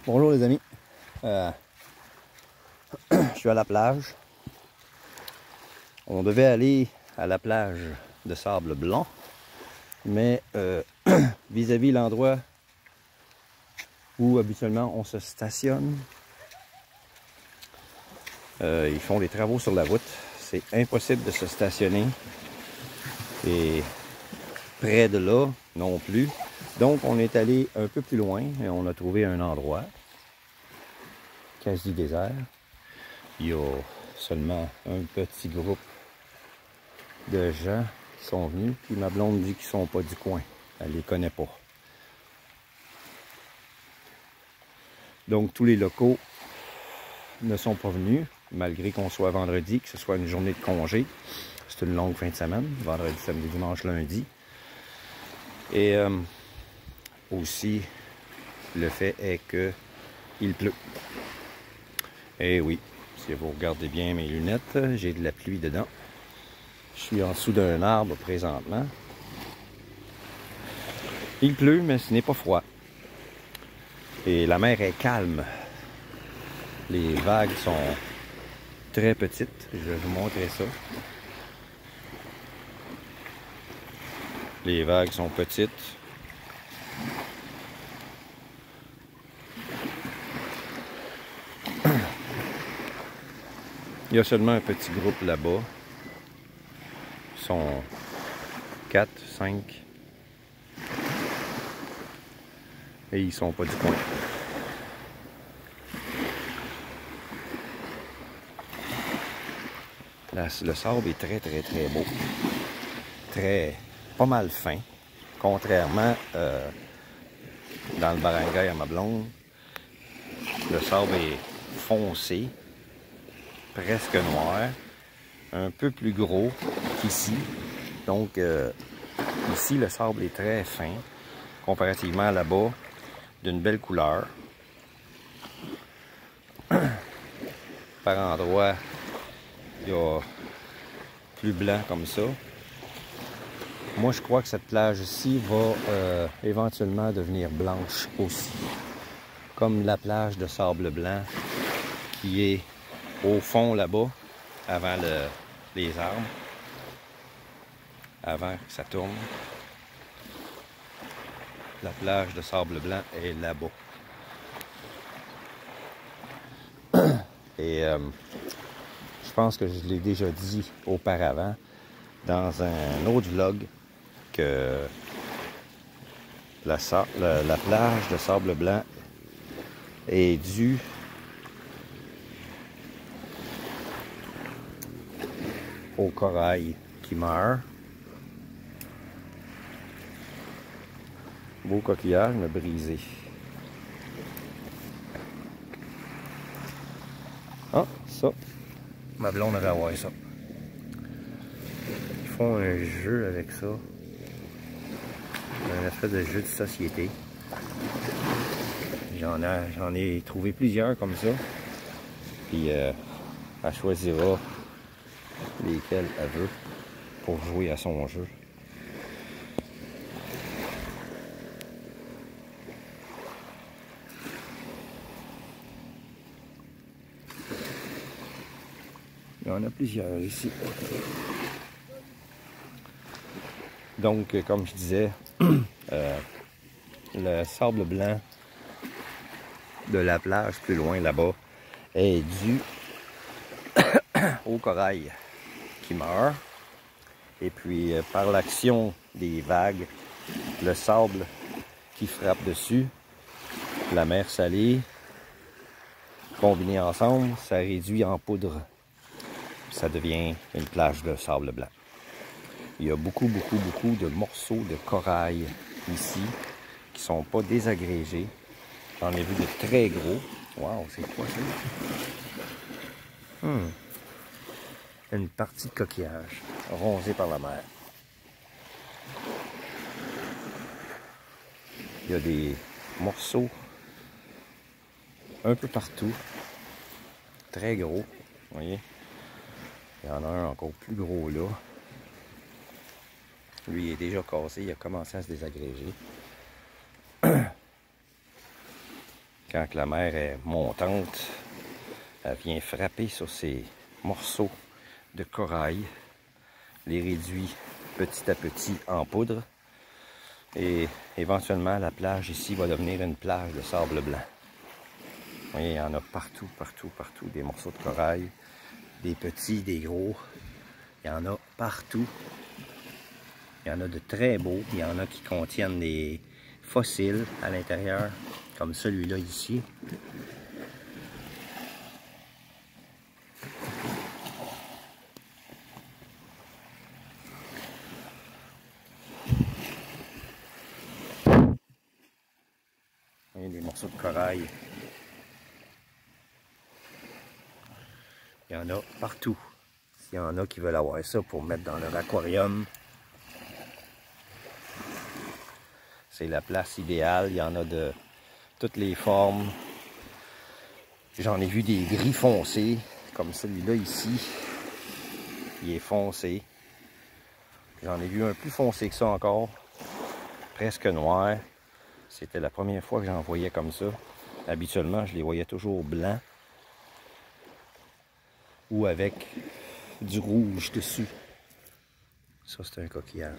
Bonjour les amis, je suis à la plage. On devait aller à la plage de sable blanc, mais vis-à-vis l'endroit où habituellement on se stationne, ils font des travaux sur la route. C'est impossible de se stationner et près de là non plus. Donc on est allé un peu plus loin et on a trouvé un endroit quasi désert. Il y a seulement un petit groupe de gens qui sont venus, puis ma blonde dit qu'ils sont pas du coin, elle les connaît pas. Donc tous les locaux ne sont pas venus, malgré qu'on soit vendredi, que ce soit une journée de congé. C'est une longue fin de semaine, vendredi, samedi, dimanche, lundi. Et aussi, le fait est que il pleut. Et oui, si vous regardez bien mes lunettes, j'ai de la pluie dedans. Je suis en dessous d'un arbre présentement. Il pleut, mais ce n'est pas froid. Et la mer est calme. Les vagues sont très petites. Je vais vous montrer ça. Les vagues sont petites. Il y a seulement un petit groupe là-bas. Ils sont 4, 5. Et ils sont pas du coin. Le sable est très beau. Pas mal fin. Contrairement dans le barangay à ma blonde, le sable est foncé, presque noir, un peu plus gros qu'ici. Donc ici le sable est très fin, comparativement à là-bas, d'une belle couleur. Par endroits, il y a plus blanc comme ça. Moi, je crois que cette plage-ci va éventuellement devenir blanche aussi. Comme la plage de sable blanc qui est au fond là-bas, avant les arbres, avant que ça tourne. La plage de sable blanc est là-bas. Et je pense que je l'ai déjà dit auparavant dans un autre vlog que la plage de sable blanc est due au corail qui meurt. Beau coquillage, mais brisé. Ah, ça. Ma blonde avait à voir ça. Ils font un jeu avec ça. Un espèce de jeu de société. J'en ai trouvé plusieurs comme ça. Puis elle choisira lesquels elle veut pour jouer à son jeu. Il y en a plusieurs ici. Donc, comme je disais, le sable blanc de la plage plus loin là-bas est dû au corail qui meurt. Et puis, par l'action des vagues, le sable qui frappe dessus, la mer salée, combinés ensemble, ça réduit en poudre. Ça devient une plage de sable blanc. Il y a beaucoup de morceaux de corail ici qui ne sont pas désagrégés. J'en ai vu de très gros. Wow, c'est quoi ça? Une partie de coquillage rongée par la mer. Il y a des morceaux un peu partout. Très gros. Vous voyez? Il y en a un encore plus gros là. Lui, il est déjà cassé. Il a commencé à se désagréger. quand la mer est montante, elle vient frapper sur ces morceaux de corail, les réduit petit à petit en poudre et éventuellement la plage ici va devenir une plage de sable blanc. Vous voyez, il y en a partout, partout, partout, des morceaux de corail, des petits, des gros, il y en a partout. Il y en a de très beaux, il y en a qui contiennent des fossiles à l'intérieur, comme celui-là ici. Il y a des morceaux de corail. Il y en a partout. S'il y en a qui veulent avoir ça pour mettre dans leur aquarium, c'est la place idéale. Il y en a de toutes les formes. J'en ai vu des gris foncés, comme celui-là ici. Il est foncé. J'en ai vu un plus foncé que ça encore, presque noir. C'était la première fois que j'en voyais comme ça. Habituellement, je les voyais toujours blancs ou avec du rouge dessus. Ça, c'est un coquillage.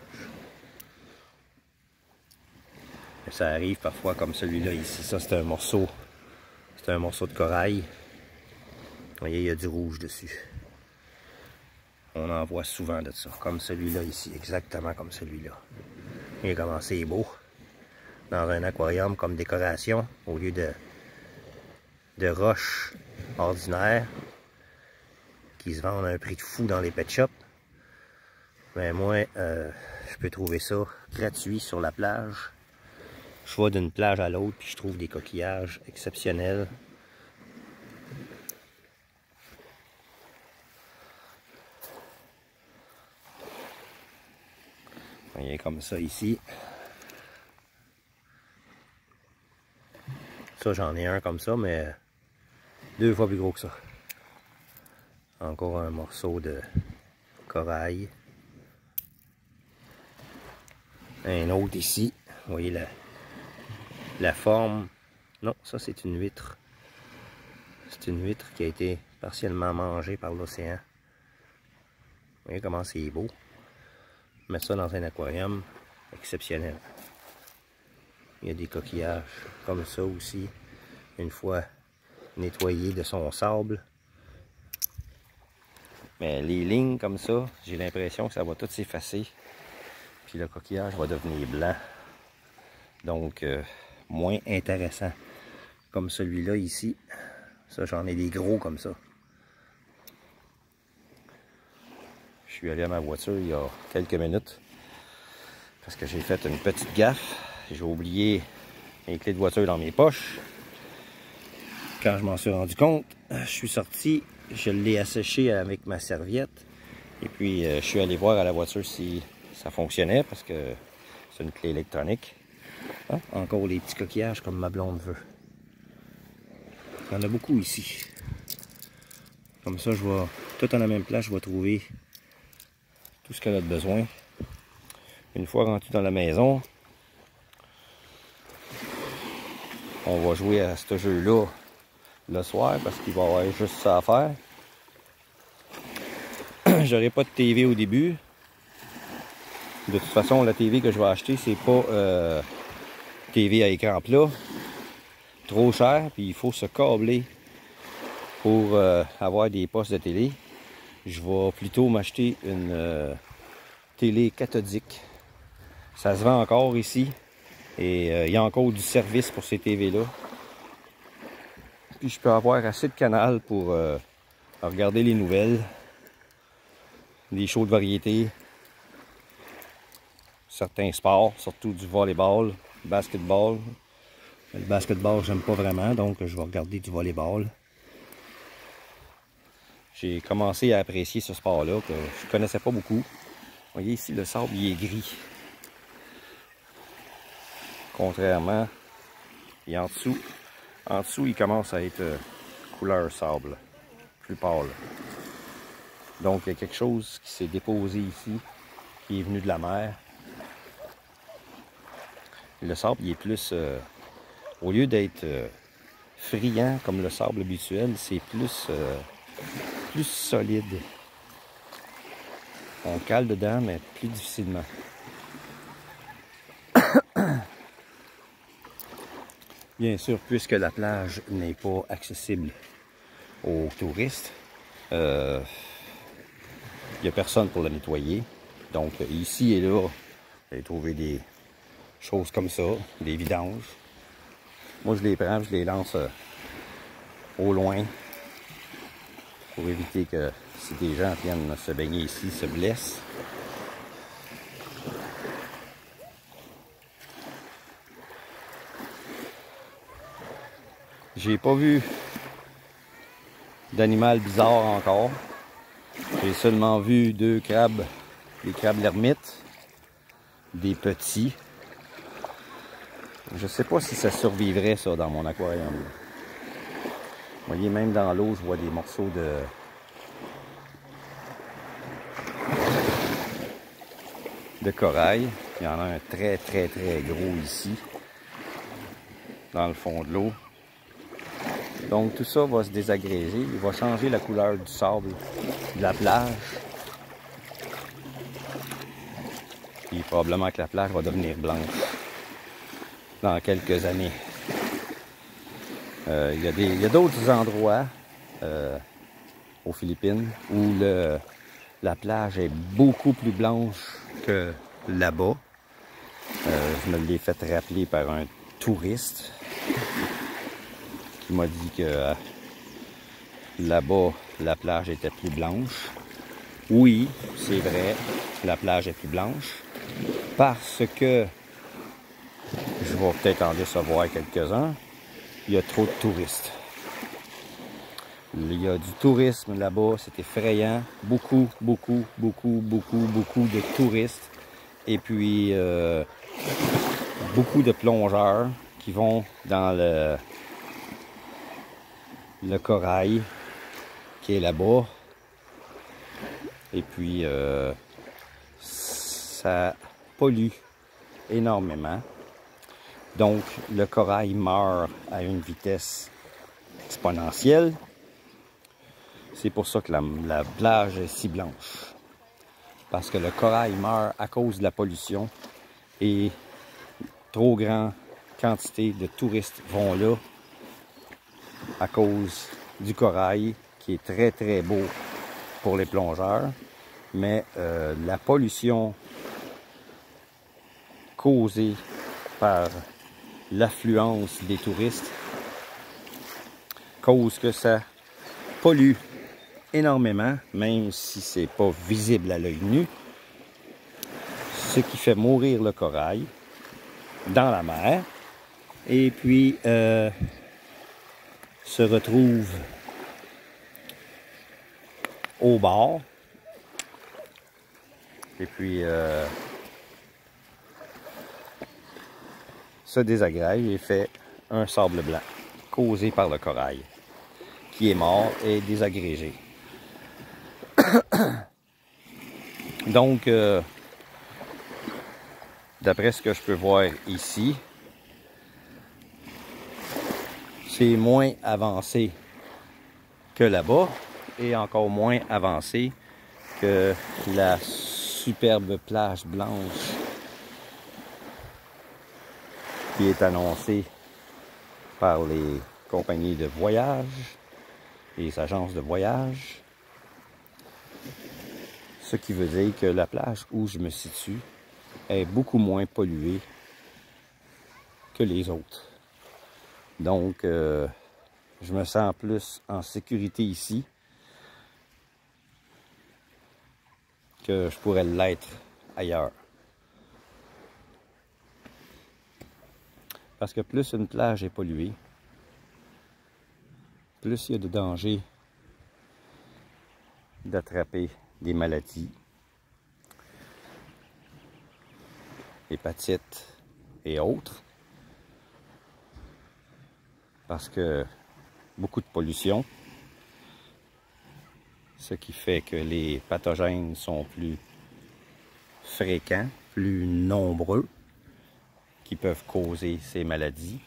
Mais ça arrive parfois comme celui-là ici. Ça, c'est un morceau de corail. Vous voyez, il y a du rouge dessus. On en voit souvent de ça, comme celui-là ici, exactement comme celui-là. Et comment c'est beau. Dans un aquarium comme décoration, au lieu de roches ordinaires qui se vendent à un prix de fou dans les pet shops. Mais moi, je peux trouver ça gratuit sur la plage. Je vais d'une plage à l'autre puis je trouve des coquillages exceptionnels. Vous voyez comme ça ici. Ça, j'en ai un comme ça, mais 2 fois plus gros que ça. Encore un morceau de corail. Un autre ici. Vous voyez la forme. Non, ça c'est une huître. C'est une huître qui a été partiellement mangée par l'océan. Vous voyez comment c'est beau. Mettre ça dans un aquarium, exceptionnel. Il y a des coquillages comme ça aussi, une fois nettoyé de son sable. Mais les lignes comme ça, j'ai l'impression que ça va tout s'effacer. Puis le coquillage va devenir blanc. Donc, moins intéressant. Comme celui-là ici. Ça, j'en ai des gros comme ça. Je suis allé à ma voiture il y a quelques minutes. Parce que j'ai fait une petite gaffe. J'ai oublié mes clés de voiture dans mes poches. Quand je m'en suis rendu compte, je suis sorti, je l'ai asséché avec ma serviette. Et puis, je suis allé voir à la voiture si ça fonctionnait parce que c'est une clé électronique. Ah, encore les petits coquillages comme ma blonde veut. Il y en a beaucoup ici. Comme ça, je vais, tout en la même place, je vais trouver tout ce qu'elle a de besoin. Une fois rendu dans la maison, on va jouer à ce jeu-là le soir parce qu'il va y avoir juste ça à faire. J'aurai pas de TV au début. De toute façon, la TV que je vais acheter, c'est pas TV à écran plat. Trop cher, puis il faut se câbler pour avoir des postes de télé. Je vais plutôt m'acheter une télé cathodique. Ça se vend encore ici. Et il y a encore du service pour ces TV-là. Puis je peux avoir assez de canal pour regarder les nouvelles. Des shows de variété. Certains sports, surtout du volleyball, basketball. Le basketball, j'aime pas vraiment, donc je vais regarder du volleyball. J'ai commencé à apprécier ce sport-là que je connaissais pas beaucoup. Vous voyez ici, le sable, il est gris. Contrairement, et en dessous, il commence à être couleur sable, plus pâle. Donc, il y a quelque chose qui s'est déposé ici, qui est venu de la mer. Le sable, il est plus, au lieu d'être friand comme le sable habituel, c'est plus solide. On cale dedans, mais plus difficilement. Bien sûr, puisque la plage n'est pas accessible aux touristes, il n'y a personne pour la nettoyer. Donc ici et là, vous allez trouver des choses comme ça, des vidanges. Moi, je les prends, je les lance au loin pour éviter que si des gens viennent se baigner ici, se blessent. J'ai pas vu d'animal bizarre encore. J'ai seulement vu 2 crabes, des crabes l'ermite, des petits. Je sais pas si ça survivrait ça dans mon aquarium. Vous voyez, même dans l'eau, je vois des morceaux de corail. Il y en a un très gros ici, dans le fond de l'eau. Donc tout ça va se désagréger, il va changer la couleur du sable de la plage. Et probablement que la plage va devenir blanche dans quelques années. Il y a d'autres endroits aux Philippines où la plage est beaucoup plus blanche que là-bas. Je me l'ai fait rappeler par un touriste qui m'a dit que là-bas, la plage était plus blanche. Oui, c'est vrai, la plage est plus blanche parce que, je vais peut-être en décevoir quelques-uns, il y a trop de touristes. Il y a du tourisme là-bas, c'est effrayant. Beaucoup de touristes. Et puis, beaucoup de plongeurs qui vont dans le corail qui est là-bas. Et puis, ça pollue énormément. Donc, le corail meurt à une vitesse exponentielle. C'est pour ça que la plage est si blanche. Parce que le corail meurt à cause de la pollution et trop grande quantité de touristes vont là à cause du corail qui est très beau pour les plongeurs. Mais la pollution causée par l'affluence des touristes cause que ça pollue énormément, même si c'est pas visible à l'œil nu, ce qui fait mourir le corail dans la mer et puis se retrouve au bord et puis se désagrège et fait un sable blanc causé par le corail qui est mort et désagrégé. Donc, d'après ce que je peux voir ici, c'est moins avancé que là-bas et encore moins avancé que la superbe plage blanche qui est annoncée par les compagnies de voyage, les agences de voyage. Ce qui veut dire que la plage où je me situe est beaucoup moins polluée que les autres. Donc, je me sens plus en sécurité ici que je pourrais l'être ailleurs. Parce que plus une plage est polluée, plus il y a de danger d'attraper des maladies, hépatites et autres, parce que beaucoup de pollution, ce qui fait que les pathogènes sont plus fréquents, plus nombreux, qui peuvent causer ces maladies.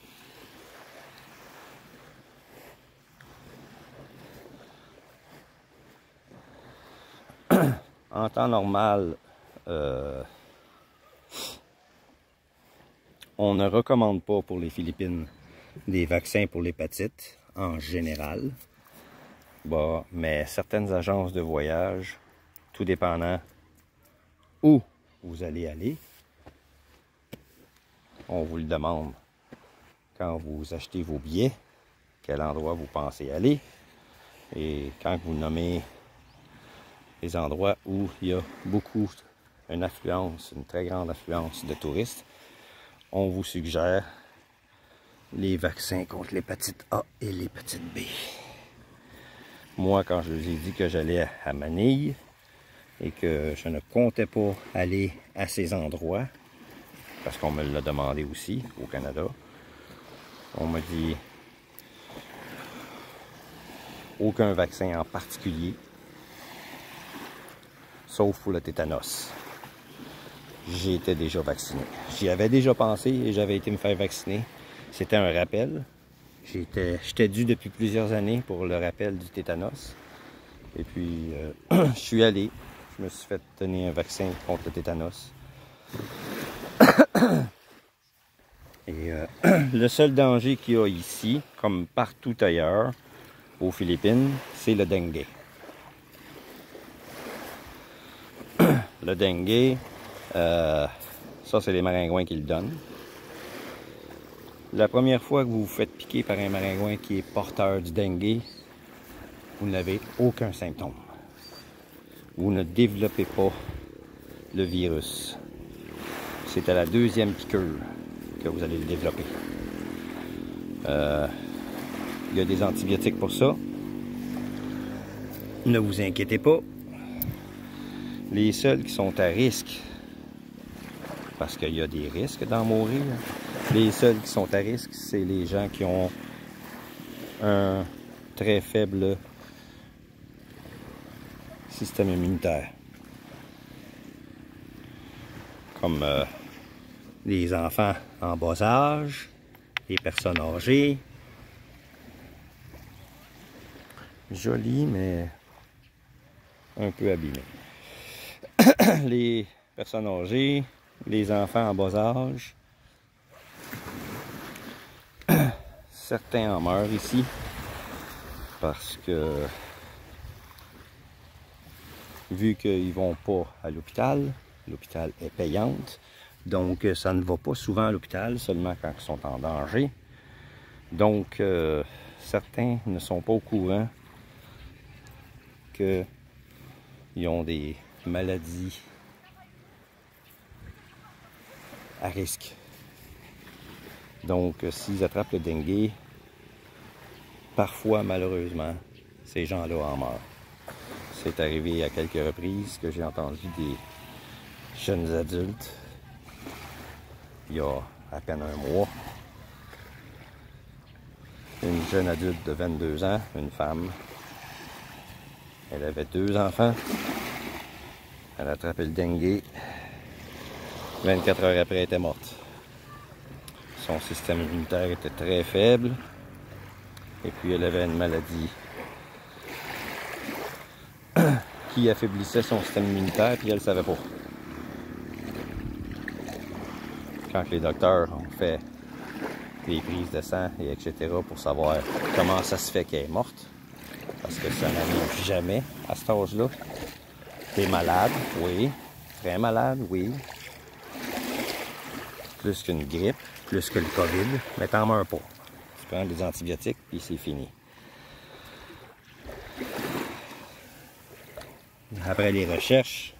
En temps normal, on ne recommande pas pour les Philippines des vaccins pour l'hépatite en général. Bon, mais certaines agences de voyage, tout dépendant où vous allez aller, on vous le demande quand vous achetez vos billets, quel endroit vous pensez aller. Et quand vous nommez les endroits où il y a beaucoup, une affluence, une très grande affluence de touristes, on vous suggère les vaccins contre l'hépatite A et l'hépatite B. Moi, quand je vous ai dit que j'allais à Manille et que je ne comptais pas aller à ces endroits, parce qu'on me l'a demandé aussi au Canada, on m'a dit aucun vaccin en particulier, sauf pour le tétanos. J'étais déjà vacciné. J'y avais déjà pensé et j'avais été me faire vacciner. C'était un rappel. J'étais dû depuis plusieurs années pour le rappel du tétanos. Et puis, je suis allé. Je me suis fait donner un vaccin contre le tétanos. Et le seul danger qu'il y a ici, comme partout ailleurs, aux Philippines, c'est le dengue. Le dengue, ça c'est les maringouins qui le donnent. La première fois que vous vous faites piquer par un maringouin qui est porteur du dengue, vous n'avez aucun symptôme. Vous ne développez pas le virus. C'est à la deuxième piqûre que vous allez le développer. Il y a des antibiotiques pour ça. Ne vous inquiétez pas. Les seuls qui sont à risque, parce qu'il y a des risques d'en mourir, les seuls qui sont à risque, c'est les gens qui ont un très faible système immunitaire. Comme les enfants en bas âge, les personnes âgées. Joli, mais un peu abîmé. Les personnes âgées, les enfants en bas âge. Certains en meurent ici parce que vu qu'ils ne vont pas à l'hôpital est payante, donc ça ne va pas souvent à l'hôpital, seulement quand ils sont en danger. Donc certains ne sont pas au courant qu'ils ont des maladies à risque. Donc, s'ils attrapent le dengue, parfois, malheureusement, ces gens-là en meurent. C'est arrivé à quelques reprises que j'ai entendu des jeunes adultes, il y a à peine un mois, une jeune adulte de 22 ans, une femme, elle avait 2 enfants, elle a attrapé le dengue, 24 heures après, elle était morte. Son système immunitaire était très faible. Et puis elle avait une maladie qui affaiblissait son système immunitaire, puis elle ne savait pas. Quand les docteurs ont fait des prises de sang et etc. pour savoir comment ça se fait qu'elle est morte, parce que ça n'arrive jamais à cet âge-là. T'es malade, oui. Très malade, oui. Plus qu'une grippe, plus que le COVID, mais t'en meurs pas. Tu prends des antibiotiques, puis c'est fini. Après les recherches,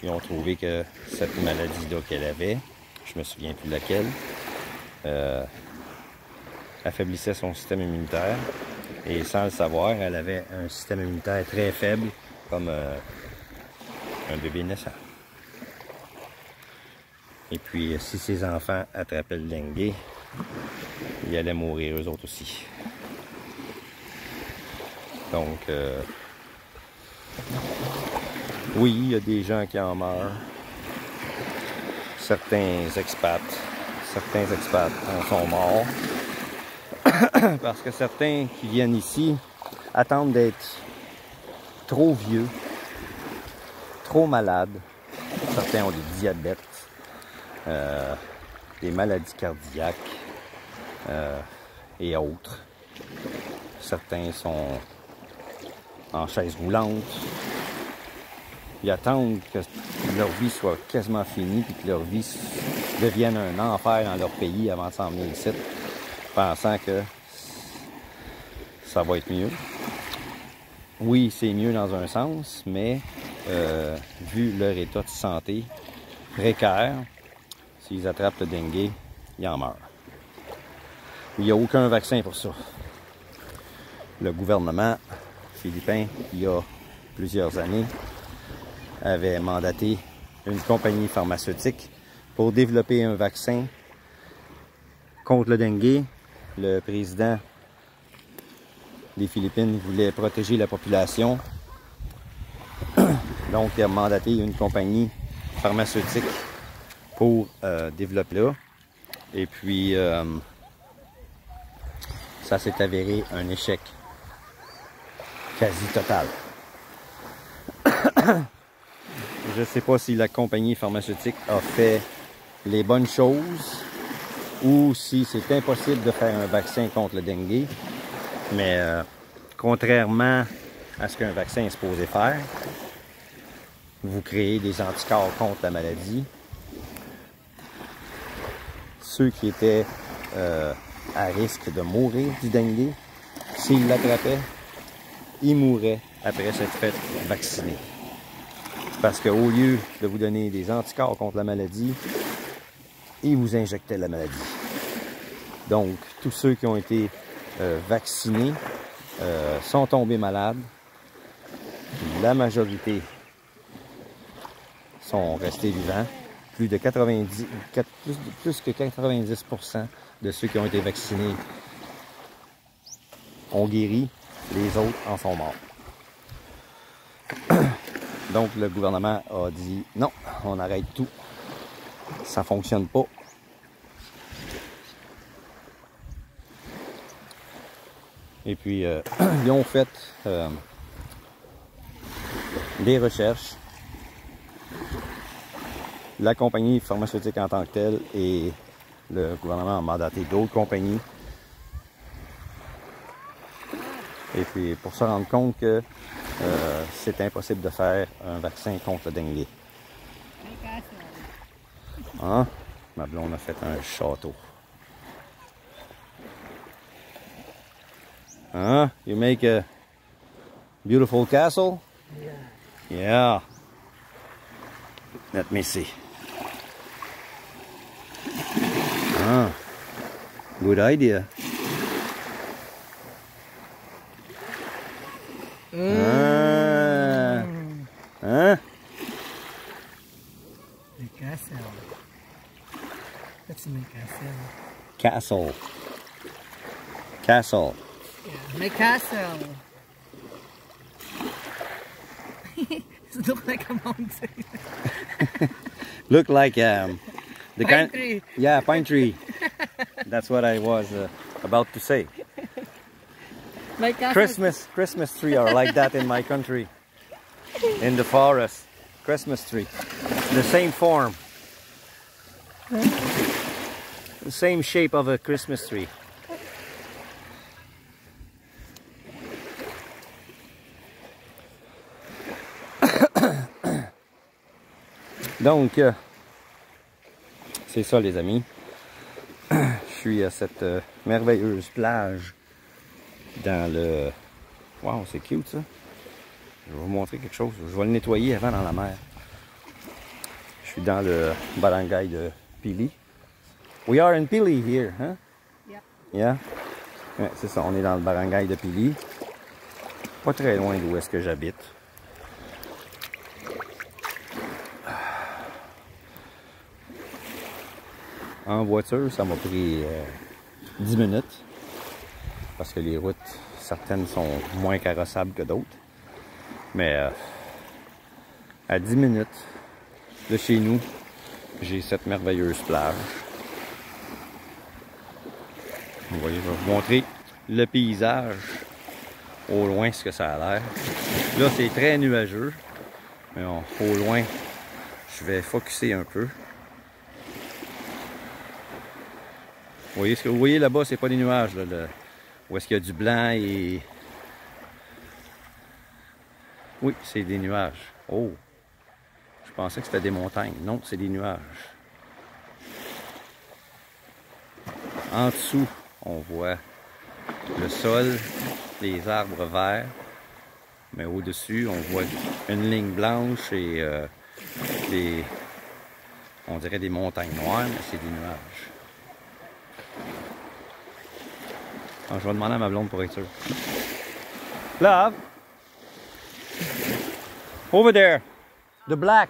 ils ont trouvé que cette maladie-là qu'elle avait, je me souviens plus laquelle, affaiblissait son système immunitaire. Et sans le savoir, elle avait un système immunitaire très faible, comme un bébé naissant. Et puis, si ses enfants attrapaient le dengue, ils allaient mourir eux autres aussi. Donc, oui, il y a des gens qui en meurent. Certains expats en sont morts. Parce que certains qui viennent ici attendent d'être trop vieux, trop malades. Certains ont des diabètes, des maladies cardiaques et autres. Certains sont en chaise roulante. Ils attendent que leur vie soit quasiment finie puis que leur vie devienne un enfer dans leur pays avant de s'en venir ici, pensant que ça va être mieux. Oui, c'est mieux dans un sens, mais vu leur état de santé précaire, s'ils attrapent le dengue, ils en meurent. Il n'y a aucun vaccin pour ça. Le gouvernement philippin, il y a plusieurs années, avait mandaté une compagnie pharmaceutique pour développer un vaccin contre le dengue. Le président des Philippines voulait protéger la population. Donc, il a mandaté une compagnie pharmaceutique pour développer là. Et puis, ça s'est avéré un échec quasi total. Je ne sais pas si la compagnie pharmaceutique a fait les bonnes choses ou si c'est impossible de faire un vaccin contre le dengue. Mais contrairement à ce qu'un vaccin est supposé faire, vous créez des anticorps contre la maladie. Ceux qui étaient à risque de mourir du dengue, s'ils l'attrapaient, ils mourraient après s'être fait vacciner. Parce qu'au lieu de vous donner des anticorps contre la maladie, ils vous injectaient la maladie. Donc, tous ceux qui ont été vaccinés sont tombés malades. La majorité sont restés vivants. Plus que 90% de ceux qui ont été vaccinés ont guéri. Les autres en sont morts. Donc, le gouvernement a dit non, on arrête tout. Ça ne fonctionne pas. Et puis, ils ont fait des recherches. La compagnie pharmaceutique en tant que telle et le gouvernement a mandaté d'autres compagnies. Et puis, pour se rendre compte que c'est impossible de faire un vaccin contre le dengue. Hein? Ma blonde a fait un château. Huh? You make a beautiful castle? Yeah. Yeah. Let me see. Ah, good idea. Ah. Huh? The castle. That's my castle. Castle. Castle. Yeah, my castle. It looks like a mountain. Look like the Pine tree. Yeah, pine tree. That's what I was about to say. My castle. Christmas tree are like that in my country. In the forest, Christmas tree. The same form. The same shape of a Christmas tree. Donc, c'est ça les amis. Je suis à cette merveilleuse plage dans le... Wow, c'est cute ça. Je vais vous montrer quelque chose. Je vais le nettoyer avant dans la mer. Je suis dans le barangay de Pili. We are in Pili here, hein? Yeah. Yeah? Ouais, c'est ça, on est dans le barangay de Pili. Pas très loin d'où est-ce que j'habite. En voiture, ça m'a pris 10 minutes. Parce que les routes, certaines sont moins carrossables que d'autres. Mais à 10 minutes de chez nous, j'ai cette merveilleuse plage. Vous voyez, je vais vous montrer le paysage au loin, ce que ça a l'air. Là, c'est très nuageux. Mais au loin, je vais focusser un peu. Vous voyez ce que vous voyez là-bas, c'est pas des nuages. Là, où est-ce qu'il y a du blanc et... Oui, c'est des nuages. Oh! Je pensais que c'était des montagnes. Non, c'est des nuages. En dessous, on voit le sol, les arbres verts. Mais au-dessus, on voit une ligne blanche et on dirait des montagnes noires, mais c'est des nuages. Alors, je vais demander à ma blonde pour être sûr. Love! Over there! The black!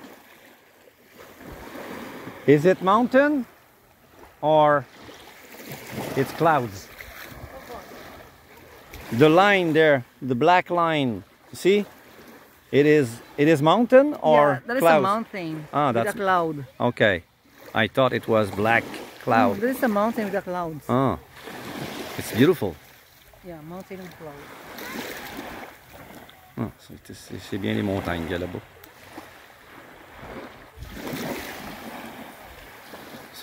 Is it mountain? Or it's clouds? The line there, the black line. You see? It is mountain or that is clouds? a mountain Ah, with that's a cloud. okay. I thought it was black cloud. There is a mountain with a clouds. Ah, it's beautiful. Yeah, mountain and cloud. Ah, c'est bien les montagnes qu'il y a là-bas.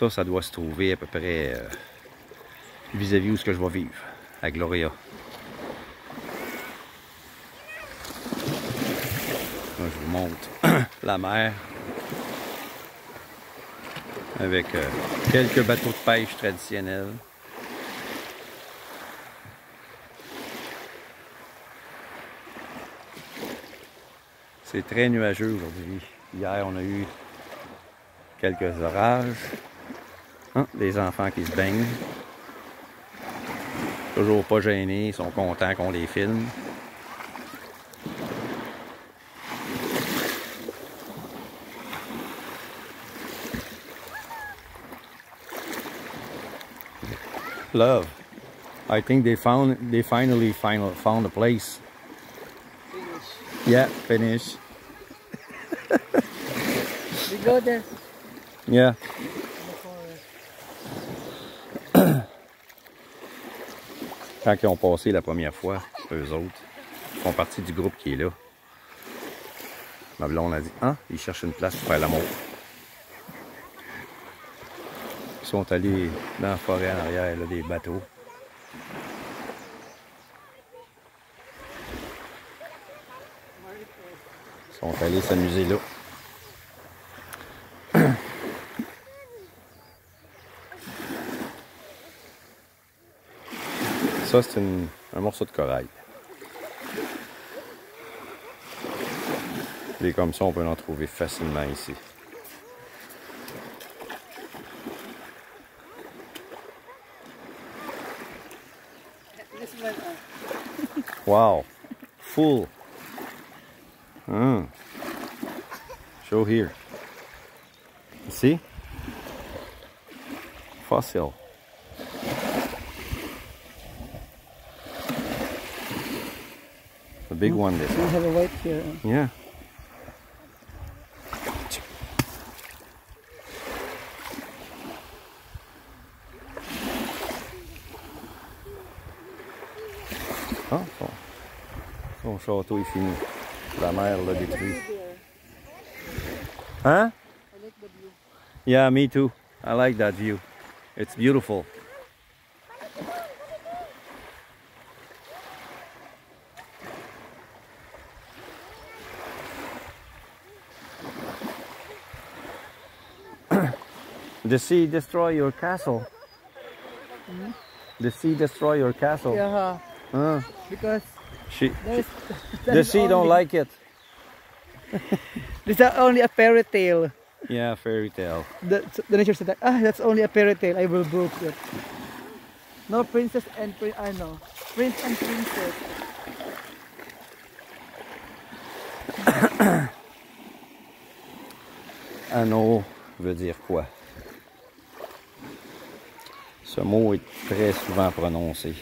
Ça doit se trouver à peu près vis-à-vis où ce que je vais vivre, à Gloria. Là, je vous montre la mer avec quelques bateaux de pêche traditionnels. C'est très nuageux aujourd'hui. Hier, on a eu quelques orages. Hein, des enfants qui se baignent. Toujours pas gênés, ils sont contents qu'on les filme. Love, I think they finally found a place. Finish. Yeah, finish. We go there. Yeah. Quand ils ont passé la première fois, eux autres, ils font partie du groupe qui est là. Ma blonde a dit, ah, ils cherchent une place pour faire l'amour. Ils sont allés dans la forêt en arrière, là, des bateaux. Ils sont allés s'amuser là. Ça, c'est un morceau de corail. Et comme ça, on peut en trouver facilement ici. Wow! Full! Show here. You see? Fossil. A big one there. We have a white here. Yeah. Ah, son château est fini. La mer l'a détruit. Hein? I like the view. Yeah, me too. I like that view. It's beautiful. The sea destroy your castle. The sea destroy your castle. Yeah, because there's, The sea don't like it. This is only a fairy tale. Yeah, fairy tale. The nature said, that's only a fairy tale. I will broke it. No princess and prince. I know. Prince and princess. Anneau veut dire quoi? Ce mot est très souvent prononcé.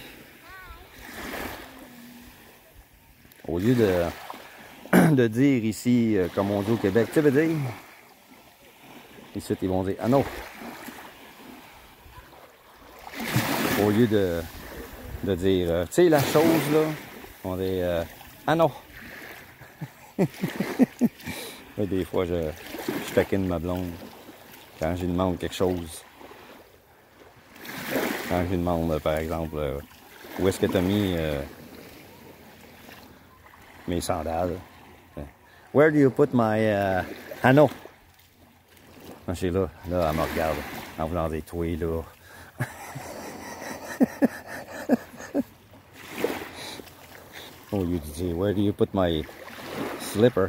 Au lieu de dire ici, comme on dit au Québec, tu veux dire? Ici, ils vont dire anneau. Au lieu de dire, tu sais, la chose là, on dit anneau. Là, des fois, je taquine ma blonde quand je lui demande quelque chose. Quand je lui demande, par exemple, où est-ce que tu as mis mes sandales? Where do you put my anneau? Quand je suis là, elle me regarde en voulant dire toi, là. Au lieu de dire, where do you put my slipper?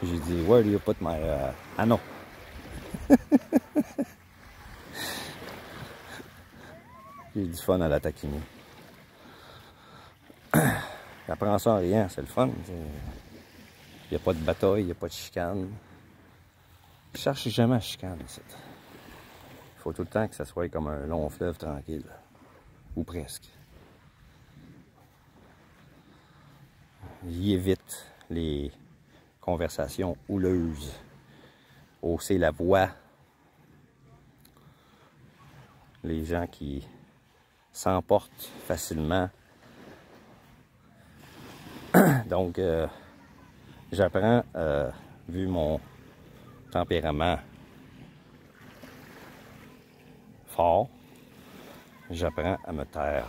J'ai dit, where do you put my anneau? J'ai du fun à la taquiner. Elle prend ça en rien, c'est le fun. Il n'y a pas de bataille, il n'y a pas de chicane. Je cherche jamais à chicane. Il faut tout le temps que ça soit comme un long fleuve tranquille. Ou presque. Il évite les conversations houleuses. Hausser la voix. Les gens qui s'emportent facilement. Donc, j'apprends, vu mon tempérament fort, j'apprends à me taire.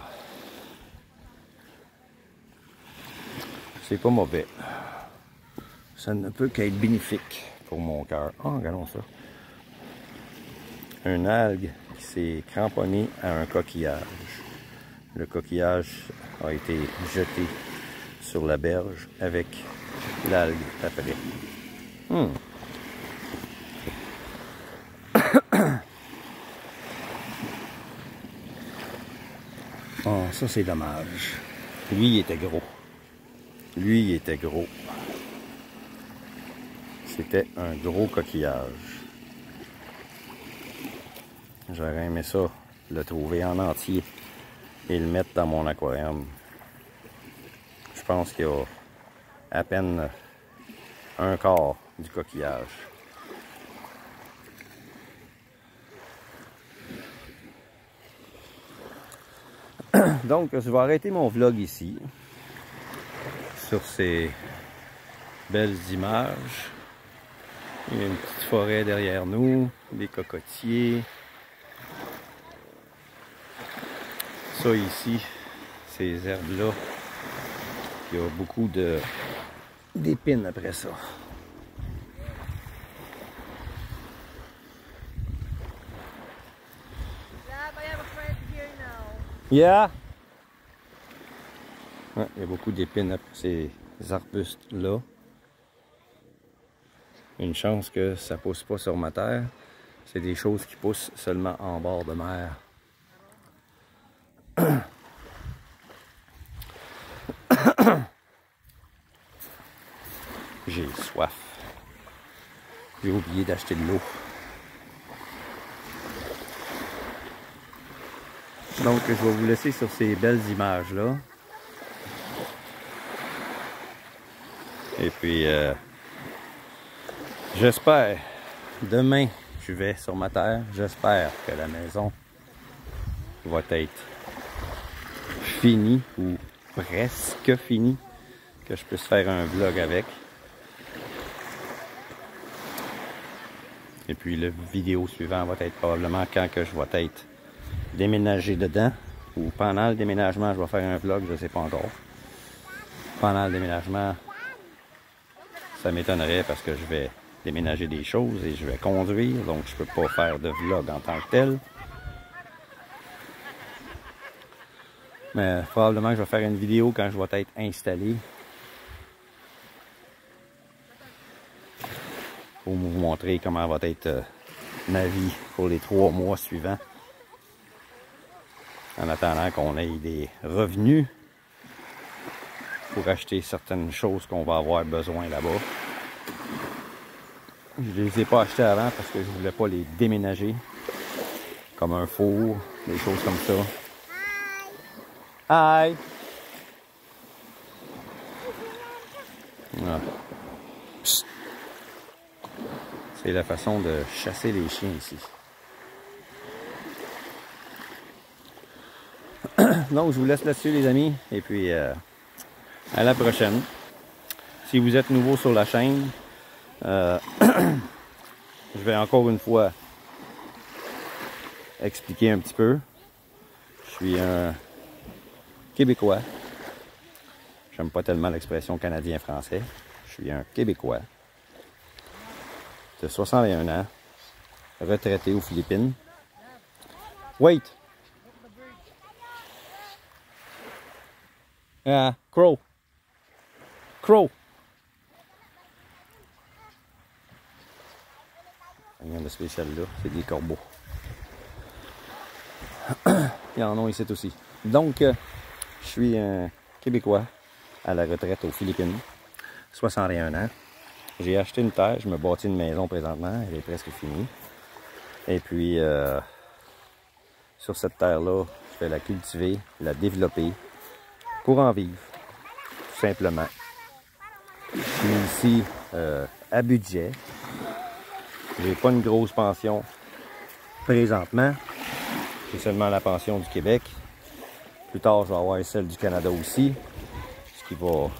C'est pas mauvais. Ça ne peut qu'être bénéfique pour mon cœur. Oh, regardons ça. Une algue qui s'est cramponnée à un coquillage. Le coquillage a été jeté sur la berge avec l'algue après. Oh, ça c'est dommage. Lui, il était gros. Lui, il était gros. C'était un gros coquillage. J'aurais aimé ça, le trouver en entier et le mettre dans mon aquarium. Je pense qu'il y a à peine un quart du coquillage. Donc, je vais arrêter mon vlog ici, sur ces belles images. Il y a une petite forêt derrière nous, des cocotiers. Ça ici, ces herbes-là, il y a beaucoup d'épines après ça. Yeah! Ouais, il y a beaucoup d'épines après ces arbustes-là. Une chance que ça ne pousse pas sur ma terre. C'est des choses qui poussent seulement en bord de mer. J'ai soif. J'ai oublié d'acheter de l'eau. Donc, je vais vous laisser sur ces belles images-là. Et puis, j'espère, demain, je vais sur ma terre. J'espère que la maison va être finie ou presque finie. Que je puisse faire un vlog avec. Et puis, le vidéo suivant va être probablement quand que je vais être déménager dedans. Ou pendant le déménagement, je vais faire un vlog, je ne sais pas encore. Pendant le déménagement, ça m'étonnerait parce que je vais déménager des choses et je vais conduire. Donc, je ne peux pas faire de vlog en tant que tel. Mais probablement que je vais faire une vidéo quand je vais être installé. Pour vous montrer comment va être ma vie pour les 3 mois suivants. En attendant qu'on ait des revenus pour acheter certaines choses qu'on va avoir besoin là-bas. Je ne les ai pas achetées avant parce que je ne voulais pas les déménager. Comme un four, des choses comme ça. Hi! Ah. C'est la façon de chasser les chiens ici. Donc, je vous laisse là-dessus, les amis. Et puis, à la prochaine. Si vous êtes nouveau sur la chaîne, je vais encore une fois expliquer un petit peu. Je suis un Québécois. J'aime pas tellement l'expression canadien-français. Je suis un Québécois de 61 ans, retraité aux Philippines. Wait! Ah, crow! Crow! Rien de spécial là, c'est des corbeaux. Il y en a ici aussi. Donc, je suis un Québécois à la retraite aux Philippines, 61 ans. J'ai acheté une terre, je me bâtis une maison présentement, elle est presque finie. Et puis, sur cette terre-là, je vais la cultiver, la développer pour en vivre, tout simplement. Je suis ici à budget. J'ai pas une grosse pension présentement. J'ai seulement la pension du Québec. Plus tard, je vais avoir celle du Canada aussi, ce qui va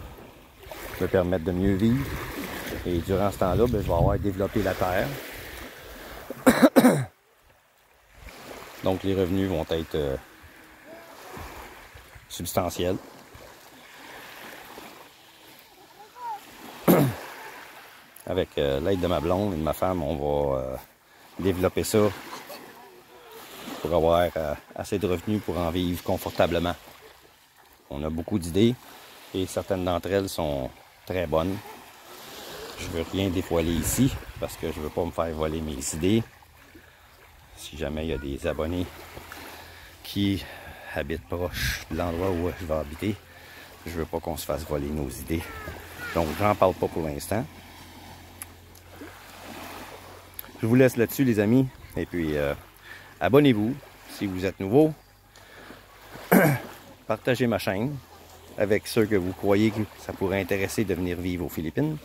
me permettre de mieux vivre. Et durant ce temps-là, ben, je vais avoir développé la terre. Donc les revenus vont être substantiels. Avec l'aide de ma blonde et de ma femme, on va développer ça pour avoir assez de revenus pour en vivre confortablement. On a beaucoup d'idées et certaines d'entre elles sont très bonnes. Je ne veux rien dévoiler ici parce que je ne veux pas me faire voler mes idées. Si jamais il y a des abonnés qui habitent proche de l'endroit où je vais habiter, je ne veux pas qu'on se fasse voler nos idées. Donc, j'en parle pas pour l'instant. Je vous laisse là-dessus, les amis. Et puis, abonnez-vous si vous êtes nouveau. Partagez ma chaîne avec ceux que vous croyez que ça pourrait intéresser de venir vivre aux Philippines.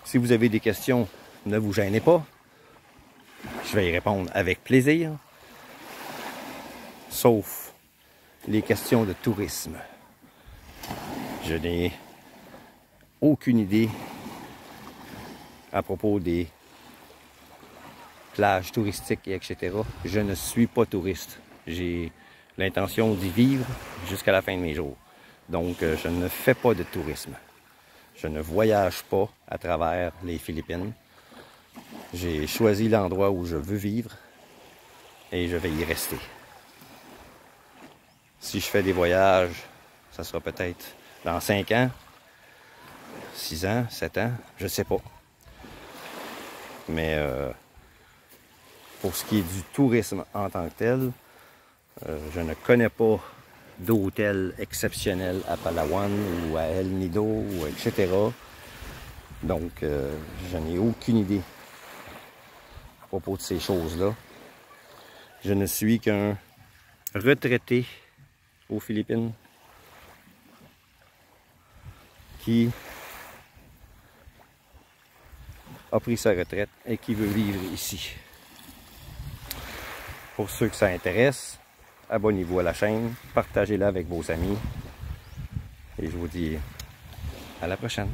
Si vous avez des questions, ne vous gênez pas. Je vais y répondre avec plaisir. Sauf les questions de tourisme. Je n'ai aucune idée à propos des plages touristiques, etc. Je ne suis pas touriste. J'ai l'intention d'y vivre jusqu'à la fin de mes jours. Donc, je ne fais pas de tourisme. Je ne voyage pas à travers les Philippines. J'ai choisi l'endroit où je veux vivre et je vais y rester. Si je fais des voyages, ça sera peut-être dans 5 ans, 6 ans, 7 ans, je ne sais pas. Mais pour ce qui est du tourisme en tant que tel, je ne connais pas d'hôtel exceptionnel à Palawan ou à El Nido, ou etc. Donc, je n'ai aucune idée à propos de ces choses-là. Je ne suis qu'un retraité aux Philippines qui a pris sa retraite et qui veut vivre ici. Pour ceux que ça intéresse, abonnez-vous à la chaîne, partagez-la avec vos amis et je vous dis à la prochaine.